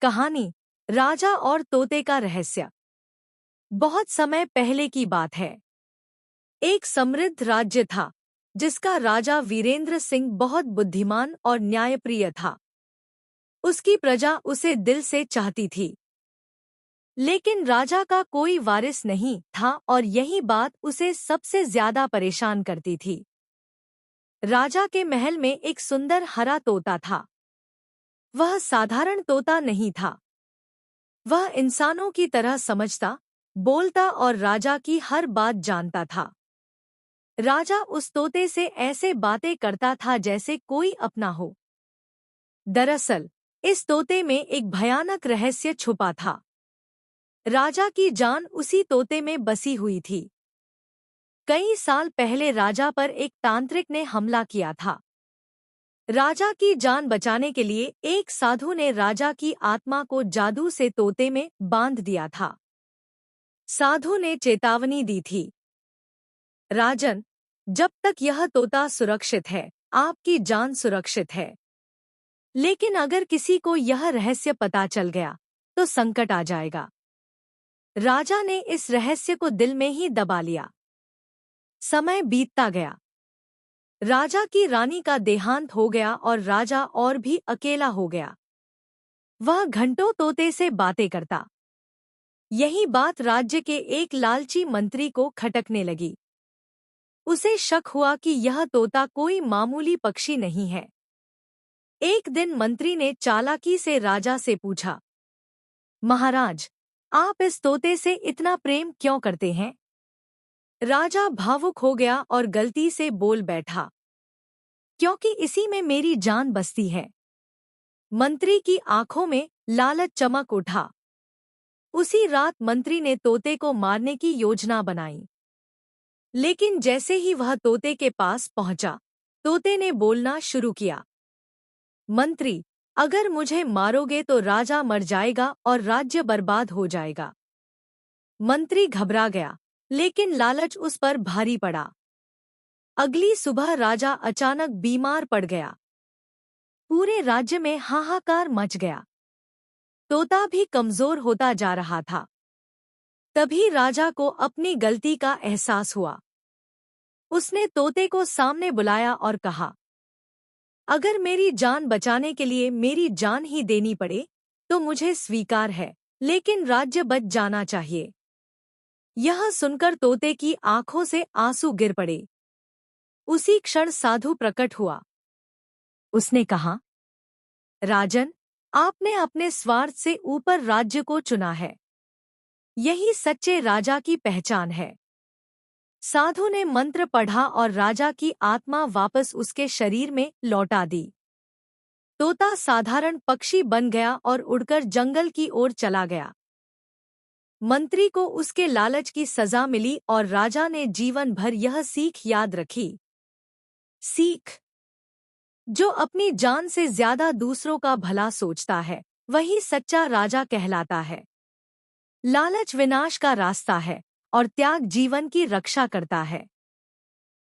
कहानी राजा और तोते का रहस्य। बहुत समय पहले की बात है। एक समृद्ध राज्य था जिसका राजा वीरेंद्र सिंह बहुत बुद्धिमान और न्यायप्रिय था। उसकी प्रजा उसे दिल से चाहती थी, लेकिन राजा का कोई वारिस नहीं था और यही बात उसे सबसे ज्यादा परेशान करती थी। राजा के महल में एक सुंदर हरा तोता था। वह साधारण तोता नहीं था। वह इंसानों की तरह समझता, बोलता और राजा की हर बात जानता था। राजा उस तोते से ऐसे बातें करता था जैसे कोई अपना हो। दरअसल इस तोते में एक भयानक रहस्य छुपा था। राजा की जान उसी तोते में बसी हुई थी। कई साल पहले राजा पर एक तांत्रिक ने हमला किया था। राजा की जान बचाने के लिए एक साधु ने राजा की आत्मा को जादू से तोते में बांध दिया था। साधु ने चेतावनी दी थी, राजन, जब तक यह तोता सुरक्षित है, आपकी जान सुरक्षित है। लेकिन अगर किसी को यह रहस्य पता चल गया तो संकट आ जाएगा। राजा ने इस रहस्य को दिल में ही दबा लिया। समय बीतता गया। राजा की रानी का देहांत हो गया और राजा और भी अकेला हो गया। वह घंटों तोते से बातें करता। यही बात राज्य के एक लालची मंत्री को खटकने लगी। उसे शक हुआ कि यह तोता कोई मामूली पक्षी नहीं है। एक दिन मंत्री ने चालाकी से राजा से पूछा, महाराज, आप इस तोते से इतना प्रेम क्यों करते हैं? राजा भावुक हो गया और गलती से बोल बैठा, क्योंकि इसी में मेरी जान बसती है। मंत्री की आंखों में लालच चमक उठा। उसी रात मंत्री ने तोते को मारने की योजना बनाई। लेकिन जैसे ही वह तोते के पास पहुंचा, तोते ने बोलना शुरू किया, मंत्री, अगर मुझे मारोगे तो राजा मर जाएगा और राज्य बर्बाद हो जाएगा। मंत्री घबरा गया, लेकिन लालच उस पर भारी पड़ा। अगली सुबह राजा अचानक बीमार पड़ गया। पूरे राज्य में हाहाकार मच गया। तोता भी कमजोर होता जा रहा था। तभी राजा को अपनी गलती का एहसास हुआ। उसने तोते को सामने बुलाया और कहा, अगर मेरी जान बचाने के लिए मेरी जान ही देनी पड़े तो मुझे स्वीकार है, लेकिन राज्य बच जाना चाहिए। यह सुनकर तोते की आंखों से आंसू गिर पड़े। उसी क्षण साधु प्रकट हुआ। उसने कहा, राजन, आपने अपने स्वार्थ से ऊपर राज्य को चुना है। यही सच्चे राजा की पहचान है। साधु ने मंत्र पढ़ा और राजा की आत्मा वापस उसके शरीर में लौटा दी। तोता साधारण पक्षी बन गया और उड़कर जंगल की ओर चला गया। मंत्री को उसके लालच की सजा मिली और राजा ने जीवन भर यह सीख याद रखी। सीख, जो अपनी जान से ज्यादा दूसरों का भला सोचता है, वही सच्चा राजा कहलाता है। लालच विनाश का रास्ता है और त्याग जीवन की रक्षा करता है।